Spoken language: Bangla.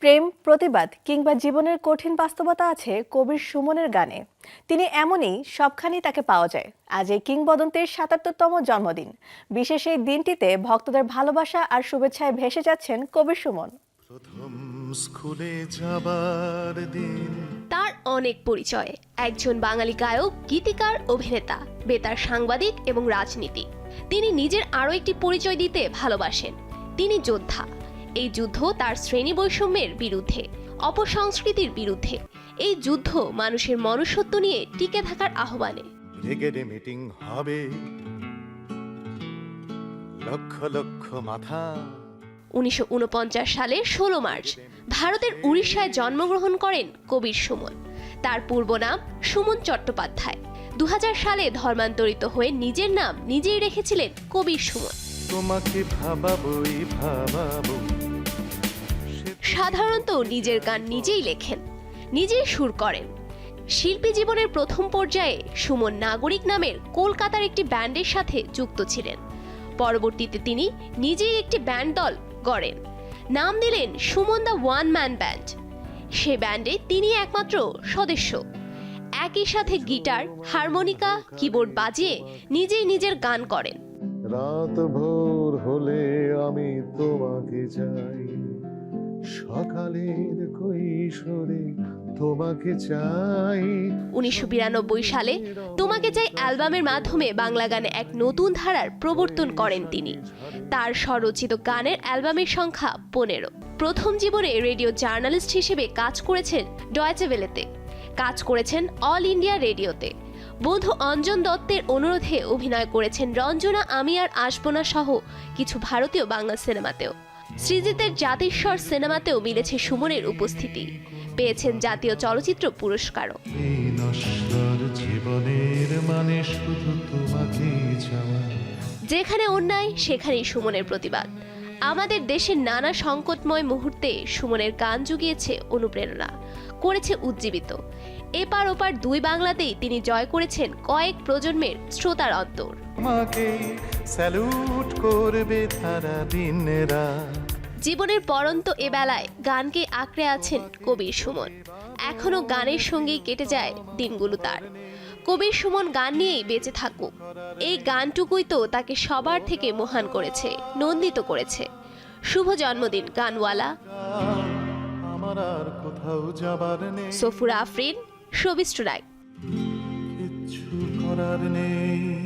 প্রেম, প্রতিবাদ কিংবা জীবনের কঠিন বাস্তবতা আছে কবির সুমনের গানে। তিনি এমনই, সবখানেই তাকে পাওয়া যায়। আজ এই কিংবদন্তির ৭৭তম জন্মদিন। বিশেষ এই দিনটিতে ভক্তদের ভালোবাসা আর শুভেচ্ছায় ভেসে যাচ্ছেন কবির সুমন। প্রথম স্কুলে যাবার দিন। তার অনেক পরিচয়। একজন বাঙালি গায়ক, গীতিকার, অভিনেতা, বেতার সাংবাদিক এবং রাজনীতিক। তিনি নিজের আরও একটি পরিচয় দিতে ভালোবাসেন। তিনি যোদ্ধা। এই যুদ্ধ তার শ্রেণী বৈষম্যের বিরুদ্ধে, অপসংস্কৃতির বিরুদ্ধে। এই যুদ্ধ মানুষের মনুষ্যত্ব নিয়ে টিকে থাকার আহ্বানে। ব্রিগেডে মিটিং হবে, লক্ষ লক্ষ মাথা। ১৯৪৯ সালের ১৬ মার্চ ভারতের উড়িষ্যায় জন্মগ্রহণ করেন কবির সুমন। তার পূর্ব নাম সুমন চট্টোপাধ্যায়। ২০০০ সালে ধর্মান্তরিত হয়ে নিজের নাম নিজেই রেখেছিলেন কবির সুমন। তোমাকে ভাবাবই ভাবাবো। সাধারণত নিজের গান নিজেই লেখেন, নিজেই সুর করেন। শিল্পী জীবনের প্রথম পর্যায়ে সুমন নাগরিক নামের কলকাতার একটি ব্যান্ডের সাথে যুক্ত ছিলেন। পরবর্তীতে তিনি নিজেই একটি ব্যান্ড দল গড়েন। নাম দিলেন Suman the one man band. সে ব্যান্ডে তিনি একমাত্র সদস্য। একই সাথে গিটার, হারমোনিকা, কিবোর্ড বাজিয়ে নিজেই নিজের গান করেন। রাত ভোর হলে আমি তোমাকে চাই, সকালের কৈশোরে তোমাকে চাই। ১৯৯২ সালে তোমাকে চাই অ্যালবামের মাধ্যমে বাংলা গানে এক নতুন ধারার প্রবর্তন করেন তিনি। তার স্বরচিত গানের অ্যালবামের সংখ্যা ১৫। প্রথম জীবনে রেডিও জার্নালিস্ট হিসেবে কাজ করেছেন ডয়েচে ওয়েলেতে, কাজ করেছেন অল ইন্ডিয়া রেডিওতে। বন্ধু অঞ্জন দত্তের অনুরোধে অভিনয় করেছেন রঞ্জনা আমি আর আসবো না সহ কিছু ভারতীয় বাংলা সিনেমাতেও। সৃজিতের জাতিস্বর সিনেমাতেও মিলেছে সুমনের উপস্থিতি। পেয়েছেন জাতীয় চলচ্চিত্র পুরস্কারও। জীবনের মানে শুধু তোমাকে চাওয়া। যেখানে অন্যায় সেখানেই সুমনের প্রতিবাদ। আমাদের দেশের নানা সংকটময় মুহূর্তে সুমনের গান জুগিয়েছে অনুপ্রেরণা, করেছে উজ্জীবিত। এপার ওপার দুই বাংলাতেই তিনি জয় করেছেন কয়েক প্রজন্মের শ্রোতার অন্তর। আমাকে স্যালুট করবে তারা দিনেরা। জীবনের পরন্ত এ বেলায় গানকে আঁকড়ে আছেন কবির সুমন। এখনো গানের সঙ্গেই কেটে যায় দিনগুলো তার। কবির সুমন গান নিয়েই বেঁচে থাকুক, এই গানটুকুই তো তাকে সবার থেকে মহান করেছে, নন্দিত করেছে। শুভ জন্মদিন গানওয়ালা। আমার আর কোথাও যাবার নেই, সফুরা আফরিন, শোবিজ টুনাইট। কিচ্ছু করার নেই।